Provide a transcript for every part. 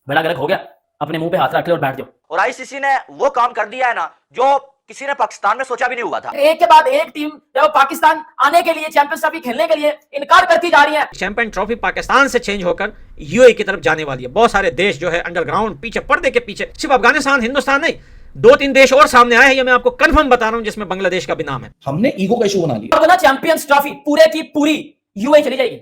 बड़ा गलत हो गया, अपने मुंह पे हाथ रख ले और बैठ जाओ। और आईसीसी ने वो काम कर दिया है ना जो किसी ने पाकिस्तान में सोचा भी नहीं हुआ था। एक के बाद एक टीम जब पाकिस्तान आने के लिए, चैंपियंस ट्रॉफी खेलने के लिए इनकार करती जा रही है। चैंपियन ट्रॉफी पाकिस्तान से चेंज होकर यूएई की तरफ जाने वाली है। बहुत सारे देश जो है अंडरग्राउंड पीछे पर्दे के पीछे, सिर्फ अफगानिस्तान हिंदुस्तान नहीं, 2-3 देश और सामने आए हैं, ये मैं आपको कंफर्म बता रहा हूं, जिसमें बांग्लादेश का भी नाम है। हमने ईगो का इशू बना लिया। बोला चैंपियंस ट्रॉफी पूरे की पूरी यूएई चली जाएगी,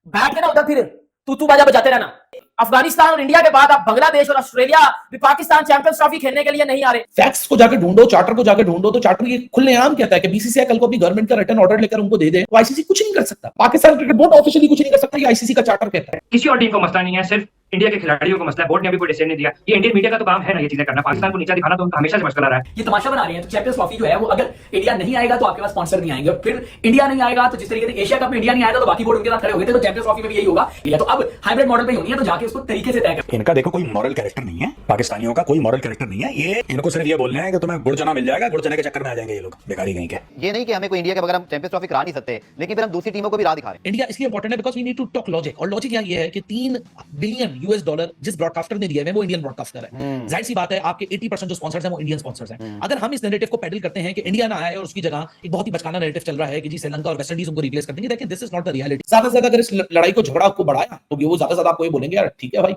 बैठ के ना उधर फिर तू बाजा बजाते रहना। अफगानिस्तान और इंडिया के बाद अब बांग्लादेश और ऑस्ट्रेलिया भी पाकिस्तान चैंपियंस ट्रॉफी खेलने के लिए नहीं आ रहे। फैक्ट्स को जाकर ढूंढो, चार्टर को जाकर ढूंढो, तो चार्टर ये खुलेआम कहता है कि बीसीसीआई कल को अपनी गवर्नमेंट का रिटर्न ऑर्डर लेकर उनको दे दे, तो आईसीसी कुछ नहीं कर सकता। पाकिस्तान क्रिकेट बोर्ड ऑफिशियली कुछ नहीं कर सकता, ये आईसीसी का चार्टर कहता है। किसी और टीम को मसला नहीं है, सिर्फ इंडिया के खिलाड़ियों को मसला है। बोर्ड ने अभी कोई डिसीजन नहीं दिया। ये इंडियन मीडिया का तो काम है ना ये चीजें करना, पाकिस्तान को नीचा दिखाना तो उनका हमेशा से मशगल आ रहा है। ये तमाशा बना रही है। तो चैंपियंस ट्रॉफी जो है वो अगर इंडिया नहीं आएगा तो आपके पास स्पॉन्सर नहीं आएंगे, फिर इंडिया नहीं आएगा तो जिस तरीके से एशिया कप में इंडिया नहीं आएगा तो बाकी बोर्ड उनके साथ खड़े हो गए थे, तो चैंपियंस ट्रॉफी में भी यही होगा। या तो अब हाइब्रिड मॉडल पे होनी है, तो जाके उसको तरीके से तय कर। इनका देखो कोई मॉरल कैरेक्टर नहीं है, पाकिस्तानियों का कोई मॉरल कैरेक्टर नहीं है। ये इनको सिर्फ ये बोलने हैं कि तुम्हें गुड़ चना मिल जाएगा, गुड़ चने के चक्कर में आ जाएंगे ये लोग बेकारी कहीं के। ये नहीं कि हमें कोई इंडिया के बगैर हम चैंपियंस ट्रॉफी करा नहीं सकते, लेकिन फिर हम दूसरी टीमों को भी राह दिखा रहे हैं। इंडिया इसलिए इंपॉर्टेंट है because we need to talk logic, और लॉजिक यहाँ ये है कि $3 बिलियन जिस ब्रॉडकास्टर ने दिए हैं वो इंडियन ब्रॉडकास्टर है। जाहिर सी बात है आपके 80% जो स्पॉन्सर्स हैं वो इंडियन स्पॉन्सर्स हैं। अगर हम इस नैरेटिव को पेडल करते हैं कि इंडिया ना आए और उसकी जगह एक बहुत ही बचकाना नैरेटिव चल रहा है कि जी श्रीलंका और वेस्ट इंडीज उनको रिप्लेस कर देंगे, देखिए this is not the reality. ज्यादा से ज्यादा अगर इस लड़ाई को झगड़ा आपको बढ़ाया तो वो ज्यादा से ज्यादा आपको ये बोलेंगे यार ठीक है भाई,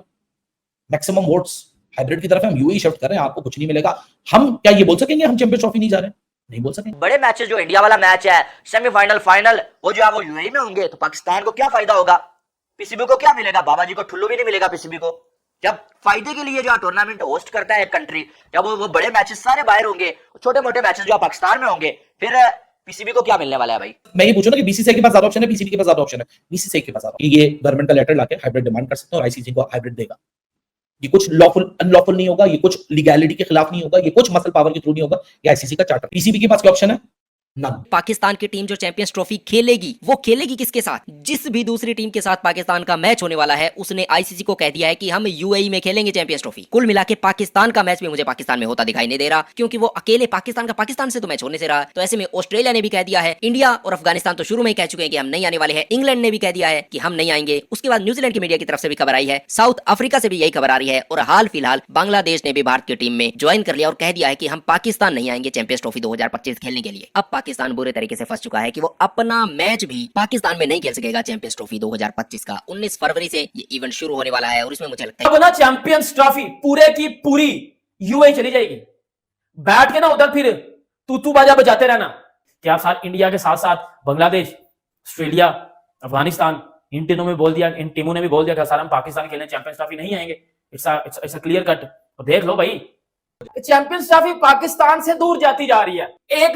मैक्सिमम वोट्स हाइब्रिड की तरफ हम यूएई शिफ्ट कर रहे हैं, आपको कुछ नहीं मिलेगा। हम क्या ये बोल सकेंगे हम चैंपियंस ट्रॉफी नहीं जा रहे हैं? नहीं बोल सकेंगे। बड़े मैचेस जो इंडिया वाला मैच है, सेमीफाइनल, फाइनल, वो जो है वो यूएई में होंगे, तो पाकिस्तान को क्या फायदा होगा? पीसीबी को क्या मिलेगा? बाबा जी को ठुल्लू भी नहीं मिलेगा पीसीबी को। जब फायदे के लिए जो टूर्नामेंट होस्ट करता है एक कंट्री, जब वो बड़े मैचेस सारे बाहर होंगे, छोटे मोटे मैचेस जो पाकिस्तान में होंगे, फिर पीसीबी को क्या मिलने वाला है भाई? मैं ये पूछूं ना कि बीसीसीआई के पास ज्यादा ऑप्शन है, पीसीबी के पास ज्यादा ऑप्शन है? बीसीसीआई के पास ज्यादा। ये गवर्नमेंट का लेटर लाके हाइब्रिड डिमांड कर सकते हैं और आईसीसी को हाइब्रिड देगा। ये कुछ लॉफुल अनलॉफुल नहीं होगा, ये कुछ लीगैलिटी के खिलाफ नहीं होगा, ये कुछ मसल पावर के थ्रू नहीं होगा, ये आईसीसी का चार्टर। पीसीबी के पास क्या ऑप्शन है? पाकिस्तान की टीम जो चैंपियंस ट्रॉफी खेलेगी वो खेलेगी किसके साथ? जिस भी दूसरी टीम के साथ पाकिस्तान का मैच होने वाला है उसने आईसीसी को कह दिया है कि हम यूएई में खेलेंगे चैंपियंस ट्रॉफी। कुल मिला के पाकिस्तान का मैच भी मुझे पाकिस्तान में होता दिखाई नहीं दे रहा, क्योंकि वो अकेले पाकिस्तान का पाकिस्तान से तो मैच होने से रहा। तो ऐसे में ऑस्ट्रेलिया ने भी कह दिया है, इंडिया और अफगानिस्तान तो शुरू में ही कह चुके हैं कि हम नहीं आने वाले हैं, इंग्लैंड ने भी कह दिया है कि हम नहीं आएंगे। उसके बाद न्यूजीलैंड की मीडिया की तरफ से भी खबर आई है, साउथ अफ्रीका से भी यही खबर आ रही है, और हाल फिलहाल बांग्लादेश ने भी भारत की टीम में ज्वाइन कर लिया और कह दिया है कि हम पाकिस्तान नहीं आएंगे चैंपियंस ट्रॉफी 2025 खेलने के लिए। अब पाकिस्तान बुरे तरीके से फंस चुका है कि वो अपना मैच भी पाकिस्तान में नहीं खेल सकेगा चैंपियंस ट्रॉफी 2025 का। 19 फरवरी से ये इवेंट शुरू होने वाला है और इसमें मुझे लगता है बोला चैंपियंस ट्रॉफी पूरे की पूरी यूएई चली जाएगी, बैठ के ना उधर फिर तू बाजा बजाते रहना। क्या साथ इंडिया के साथ साथ बांग्लादेश, ऑस्ट्रेलिया, अफगानिस्तान, इन टीमों में बोल दिया, इन टीमों ने भी बोल दिया कि सर हम पाकिस्तान खेलने चैंपियंस ट्रॉफी नहीं आएंगे। It's a clear cut. तो देख लो भाई, चैंपियंस ट्रॉफी पाकिस्तान से दूर जाती जा रही है। एक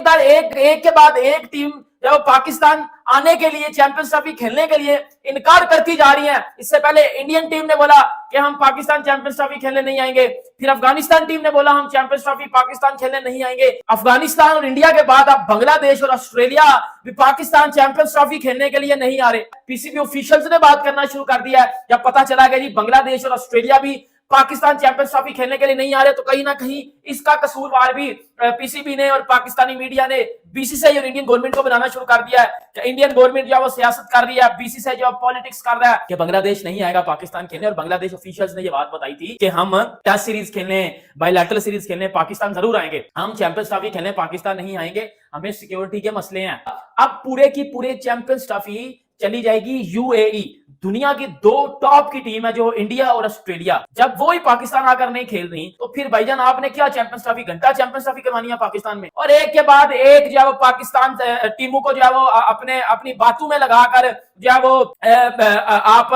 के बाद एक टीम जब पाकिस्तान आने के लिए, चैंपियंस ट्रॉफी खेलने के लिए इनकार करती जा रही है। इससे पहले इंडियन टीम ने बोला कि हम पाकिस्तान चैंपियंस ट्रॉफी खेलने नहीं आएंगे, फिर अफगानिस्तान टीम ने बोला हम चैंपियंस ट्रॉफी पाकिस्तान खेलने नहीं आएंगे। अफगानिस्तान और इंडिया के बाद अब बांग्लादेश और ऑस्ट्रेलिया भी पाकिस्तान चैंपियंस ट्रॉफी खेलने के लिए नहीं आ रहे। पीसीबी ऑफिशियल्स ने बात करना शुरू कर दिया है। जब पता चला गया जी बांग्लादेश और ऑस्ट्रेलिया भी पाकिस्तान चैंपियंस ट्रॉफी खेलने के लिए नहीं आ रहे, तो कहीं ना कहीं इसका कसूरवार भी पीसीबी ने और पाकिस्तानी मीडिया ने बीसीसीआई और इंडियन गवर्नमेंट को बनाना शुरू कर दिया है। इंडियन गवर्नमेंट जो है वो सियासत कर रही है, बीसीसीआई जो पॉलिटिक्स कर रहा है कि बांग्लादेश नहीं आएगा पाकिस्तान खेलने। और बांग्लादेश ऑफिशियल्स ने ये बात बताई थी कि हम टेस्ट सीरीज खेलने, बायलैटरल सीरीज खेलने पाकिस्तान जरूर आएंगे, हम चैंपियंस ट्रॉफी खेलने पाकिस्तान नहीं आएंगे, हमें सिक्योरिटी के मसले हैं। अब पूरे की पूरे चैंपियंस ट्रॉफी चली जाएगी यूएई। दुनिया की 2 टॉप की टीम है जो इंडिया और ऑस्ट्रेलिया, जब वो ही पाकिस्तान आकर नहीं खेल रही तो फिर भाईजान आपने क्या चैंपियंस ट्रॉफी, घंटा चैंपियंस ट्रॉफी करवानी है पाकिस्तान में। और एक के बाद एक जो है वो पाकिस्तान टीमों को जो है वो अपनी बातों में लगाकर जो है वो आप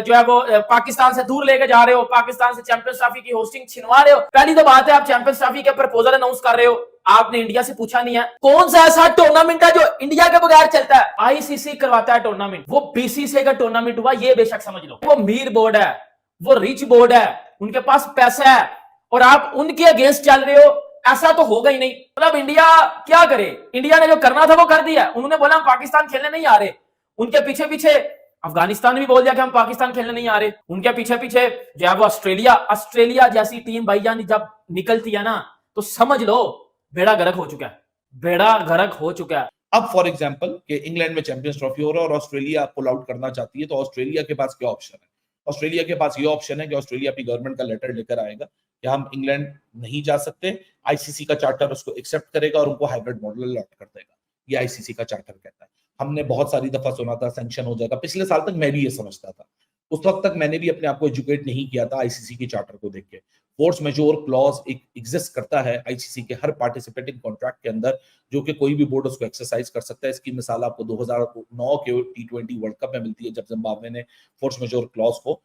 जो है वो पाकिस्तान से दूर लेके जा रहे हो, पाकिस्तान से चैंपियंस ट्रॉफी की होस्टिंग छिनवा रहे हो। पहली तो बात है आप चैंपियंस ट्रॉफी के प्रपोजल अनाउंस कर रहे हो, आपने इंडिया से पूछा नहीं है। कौन सा ऐसा टूर्नामेंट है जो इंडिया के बगैर चलता है? आईसीसी करवाता है टूर्नामेंट, वो बीसीसीआई का टूर्नामेंट हुआ, ये बेशक समझ लो। वो मीर बोर्ड है, वो रिच बोर्ड है, उनके पास पैसा है, और आप उनके अगेंस्ट चल रहे हो, ऐसा तो होगा ही नहीं। मतलब इंडिया क्या करे? इंडिया ने जो करना था वो कर दिया। उन्होंने बोला हम पाकिस्तान खेलने नहीं आ रहे, उनके पीछे पीछे अफगानिस्तान भी बोल दिया कि हम पाकिस्तान खेलने नहीं आ रहे, उनके पीछे पीछे जो है वो ऑस्ट्रेलिया जैसी टीम भाईजान जब निकलती है ना, तो समझ लो बेड़ा गर्क हो चुका है, बेड़ा गर्क हो चुका है। अब फॉर एग्जांपल कि इंग्लैंड में चैंपियंस ट्रॉफी हो रहा है और ऑस्ट्रेलिया पुल आउट करना चाहती है, तो ऑस्ट्रेलिया के पास क्या ऑप्शन है? ऑस्ट्रेलिया के पास ये ऑप्शन है कि ऑस्ट्रेलिया अपनी गवर्नमेंट का लेटर लेकर आएगा कि हम इंग्लैंड नहीं जा सकते, आईसीसी का चार्टर उसको एक्सेप्ट करेगा और उनको हाइब्रिड मॉडल अलॉट कर देगा। ये आईसीसी का चार्टर कहता है। हमने बहुत सारी दफा सुना था सैंक्शन हो जाएगा, पिछले साल तक मैं भी ये समझता था, उस वक्त तक मैंने भी अपने आप को एजुकेट नहीं किया था आईसीसी के चार्टर को देख के। फोर्स मेजोर क्लॉज एक एग्जिस्ट करता है आईसीसी के हर पार्टिसिपेटिंग कॉन्ट्रैक्ट के अंदर, जो कि कोई भी बोर्ड उसको एक्सरसाइज कर सकता है। इसकी मिसाल आपको 2009 के T20 वर्ल्ड कप में मिलती है, जब जिम्बाब्वे ने फोर्स मेजोर क्लॉज को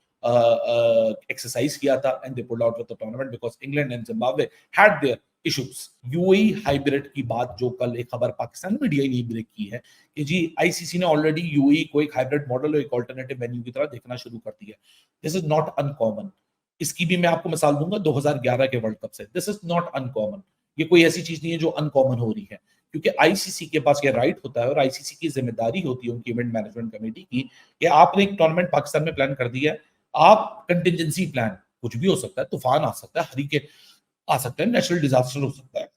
एक्सरसाइज किया था and they pulled out with the tournament because England and Zimbabwe had there issues. UAE hybrid की बात जो कल एक खबर पाकिस्तान मीडिया ने ब्रेक की है कि जी आईसीसी ने ऑलरेडी यूएई को एक हाइब्रिड मॉडल और एक अल्टरनेटिव वेन्यू की तरह देखना शुरू कर दिया। This is not uncommon. इसकी भी मैं आपको मिसाल दूंगा 2011 के वर्ल्ड कप से। This is not uncommon. ये कोई ऐसी चीज नहीं है जो अनकॉमन हो रही है, क्योंकि आईसीसी के पास ये राइट होता है और आईसीसी की जिम्मेदारी होती है उनकी इवेंट मैनेजमेंट कमेटी की कि आपने एक टूर्नामेंट पाकिस्तान में प्लान कर दिया है, आप कंटिजेंसी प्लान, कुछ भी हो सकता है, तूफान आ सकता है, हरिकेन आ सकता है, नेचुरल डिजास्टर हो सकता है,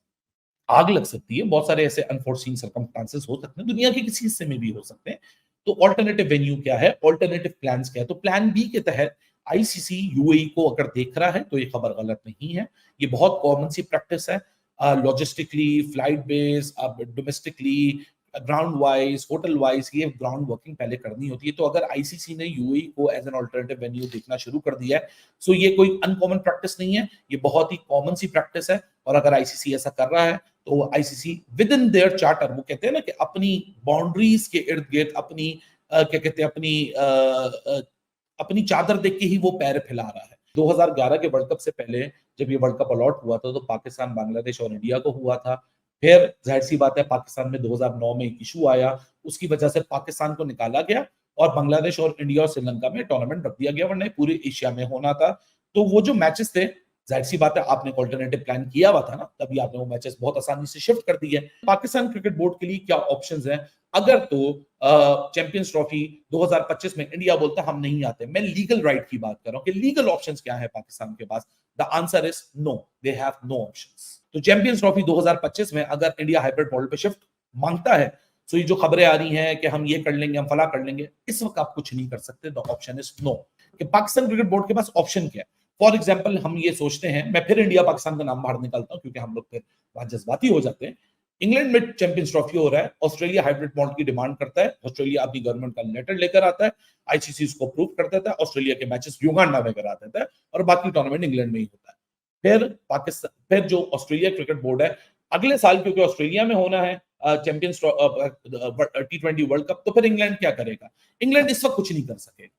आग लग सकती है, बहुत सारे ऐसे अनफोर्सीन सर्कमस्टांसेस हो सकते हैं, दुनिया के किसी हिस्से में भी हो सकते हैं। तो ऑल्टरनेटिव वेन्यू क्या है, ऑल्टरनेटिव प्लान्स क्या है? तो प्लान बी के तहत आईसीसी यूएई को अगर देख रहा है तो ये खबर गलत नहीं है। ये बहुत कॉमन सी प्रैक्टिस है, logistically, flight base, domestically, ground wise, hotel wise, ये ग्राउंड वर्किंग पहले करनी होती है। तो अगर आईसीसी ने यूएई को एज एन ऑल्टरनेटिव वेन्यू देखना शुरू कर दिया है, सो ये कोई अनकॉमन प्रैक्टिस नहीं है, ये बहुत ही कॉमन सी प्रैक्टिस है। और अगर आईसीसी ऐसा कर रहा है तो ICC with in their charter, वो कहते हैं ना कि अपनी बाउंड्रीज के इर्द गिर्द अपनी क्या कहते हैं, अपनी चादर देख के ही वो पैर फैला रहा है। 2011 के वर्ल्ड कप से पहले जब ये वर्ल्ड कप अलॉट हुआ था तो पाकिस्तान, बांग्लादेश और इंडिया को हुआ था। फिर जाहिर सी बात है पाकिस्तान में 2009 में एक इशू आया, उसकी वजह से पाकिस्तान को निकाला गया और बांग्लादेश और इंडिया और श्रीलंका में टूर्नामेंट रख दिया गया, वरना पूरे एशिया में होना था। तो वो जो मैचेस थे, जाहिर सी बात है आपने एक ऑल्टरनेटिव प्लान किया हुआ था ना, तभी आपने वो मैचेस बहुत आसानी से शिफ्ट कर दिए। पाकिस्तान क्रिकेट बोर्ड के लिए क्या ऑप्शंस हैं? अगर तो चैंपियंस ट्रॉफी 2025 में इंडिया बोलता हम नहीं आते, मैं लीगल राइट की बात कर रहा हूं कि लीगल ऑप्शंस क्या है पाकिस्तान के पास। The answer is no, they have no options. तो चैंपियंस ट्रॉफी 2025 में अगर इंडिया हाइब्रिड मॉडल पे शिफ्ट मांगता है, तो ये जो खबरें आ रही हैं कि हम ये कर लेंगे, हम फला कर लेंगे, इस वक्त आप कुछ नहीं कर सकते। The option is no. कि पाकिस्तान क्रिकेट बोर्ड के पास ऑप्शन क्या है? फॉर एग्जाम्पल हम ये सोचते हैं, मैं फिर इंडिया पाकिस्तान का नाम बाहर निकालता हूं क्योंकि हम लोग फिर वहां जज्बाती हो जाते हैं। इंग्लैंड में चैंपियंस ट्रॉफी हो रहा है, ऑस्ट्रेलिया हाइब्रिड मॉडल की डिमांड करता है, ऑस्ट्रेलिया अपनी गवर्नमेंट का लेटर लेकर आता है, आईसीसी उसको अप्रूव कर देता है, ऑस्ट्रेलिया के मैचेस युगांडा में करा देता है और बाकी टूर्नामेंट इंग्लैंड में ही होता है। फिर जो ऑस्ट्रेलिया क्रिकेट बोर्ड है, अगले साल क्योंकि ऑस्ट्रेलिया में होना है चैंपियंस T20 वर्ल्ड कप, तो फिर इंग्लैंड क्या करेगा? इंग्लैंड इस वक्त कुछ नहीं कर सकेगा।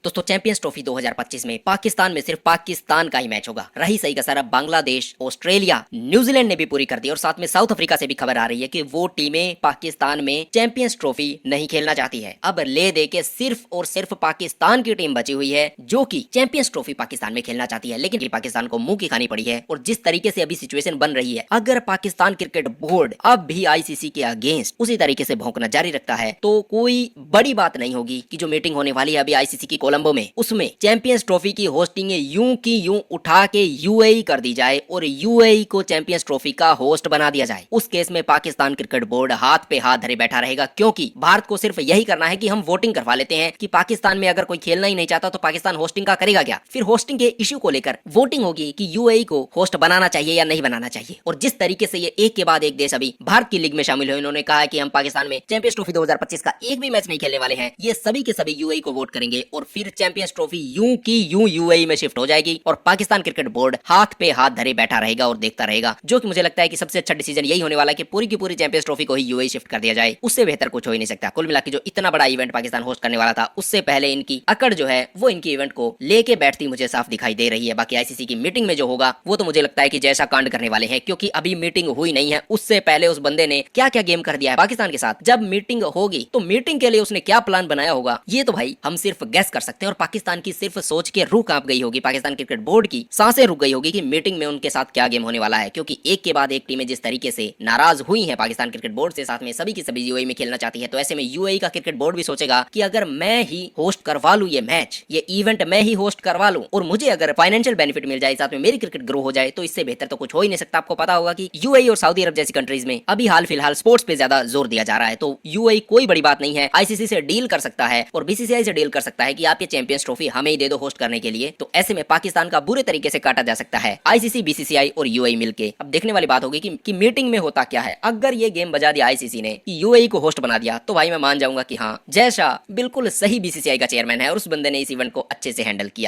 दोस्तों चैंपियंस ट्रॉफी 2025 में पाकिस्तान में सिर्फ पाकिस्तान का ही मैच होगा। रही सही का सारा बांग्लादेश, ऑस्ट्रेलिया, न्यूजीलैंड ने भी पूरी कर दी और साथ में साउथ अफ्रीका से भी खबर आ रही है कि वो टीमें पाकिस्तान में चैंपियंस ट्रॉफी नहीं खेलना चाहती है। अब ले दे के सिर्फ और सिर्फ पाकिस्तान की टीम बची हुई है जो कि चैंपियंस ट्रॉफी पाकिस्तान में खेलना चाहती है, लेकिन पाकिस्तान को मुंह की खानी पड़ी है। और जिस तरीके से अभी सिचुएशन बन रही है, अगर पाकिस्तान क्रिकेट बोर्ड अब भी आईसीसी के अगेंस्ट उसी तरीके से भौंकना जारी रखता है तो कोई बड़ी बात नहीं होगी कि जो मीटिंग होने वाली है अभी आईसीसी की कोलंबो में, उसमें चैंपियंस ट्रॉफी की होस्टिंग यूं की यूं उठा के यूएई कर दी जाए और यूएई को चैंपियंस ट्रॉफी का होस्ट बना दिया जाए। उस केस में पाकिस्तान क्रिकेट बोर्ड हाथ पे हाथ धरे बैठा रहेगा, क्योंकि भारत को सिर्फ यही करना है कि हम वोटिंग करवा लेते हैं कि पाकिस्तान में अगर कोई खेलना ही नहीं चाहता तो पाकिस्तान होस्टिंग का करेगा क्या। फिर होस्टिंग के इश्यू को लेकर वोटिंग होगी कि यूएई को होस्ट बनाना चाहिए या नहीं बनाना चाहिए। और जिस तरीके से ये एक के बाद एक देश अभी भारत की लीग में शामिल हुए, इन्होंने कहा है कि हम पाकिस्तान में चैंपियंस ट्रॉफी 2025 का एक भी मैच नहीं खेलने वाले हैं, ये सभी के सभी यूएई को वोट करेंगे और फिर चैंपियंस ट्रॉफी यूं की यूं यूएई में शिफ्ट हो जाएगी और पाकिस्तान क्रिकेट बोर्ड हाथ पे हाथ धरे बैठा रहेगा और देखता रहेगा। जो कि मुझे लगता है कि सबसे अच्छा डिसीजन यही होने वाला है कि पूरी की पूरी चैंपियंस ट्रॉफी को ही यूएई शिफ्ट कर दिया जाए। उससे बेहतर कुछ हो ही नहीं सकता। कुल मिलाकर जो इतना बड़ा इवेंट पाकिस्तान होस्ट करने वाला था, उससे पहले इनकी अकड़ जो है वो इनकी इवेंट को लेके बैठती मुझे साफ दिखाई दे रही है। बाकी आईसीसी की मीटिंग में जो होगा वो तो मुझे लगता है कि जैसा कांड करने वाले हैं, क्योंकि अभी मीटिंग हुई नहीं है, उससे पहले उस बंदे ने क्या क्या गेम कर दिया है पाकिस्तान के साथ। जब मीटिंग होगी तो मीटिंग के लिए उसने क्या प्लान बनाया होगा ये तो भाई हम सिर्फ गेस कर सकते हैं। और पाकिस्तान की सिर्फ सोच के रूह कांप गई होगी, पाकिस्तान क्रिकेट बोर्ड की सांसें रुक गई होगी कि मीटिंग में उनके साथ क्या गेम होने वाला है। क्योंकि एक के बाद एक टीमें जिस तरीके से नाराज हुई हैं पाकिस्तान क्रिकेट बोर्ड से, साथ में सभी की सभी यूएई में खेलना चाहती है, तो ऐसे में यूएई का क्रिकेट बोर्ड भी सोचेगा कि अगर मैं ही होस्ट करवा लूं ये मैच, ये इवेंट मैं ही होस्ट करवा लूं और मुझे अगर फाइनेंशियल बेनिफिट मिल जाए, साथ में मेरी क्रिकेट ग्रो हो जाए, तो इससे बेहतर तो कुछ हो ही नहीं सकता। आपको पता होगा कि यूएई और सऊदी अरब जैसी कंट्रीज में अभी हाल फिलहाल स्पोर्ट्स पे ज्यादा जोर दिया जा रहा है। तो यूएई कोई बड़ी बात नहीं है, आईसीसी से डील कर सकता है और बीसीसीआई से डील कर सकता है कि आप आप ये चैंपियंस ट्रॉफी हमें ही दे दो होस्ट करने के लिए, तो ऐसे में पाकिस्तान का बुरे तरीके से काटा जा सकता है। आईसीसी, बीसीसीआई और यूएई मिलके अब देखने वाली बात होगी कि मीटिंग में होता क्या है। अगर ये गेम बजा दिया आईसीसी ने कि यूएई को होस्ट बना दिया, तो भाई मैं मान जाऊंगा कि हाँ, जय शाह बिल्कुल सही बीसीसीआई का चेयरमैन है और उस बंदे ने इस इवेंट को अच्छे से हैंडल किया है।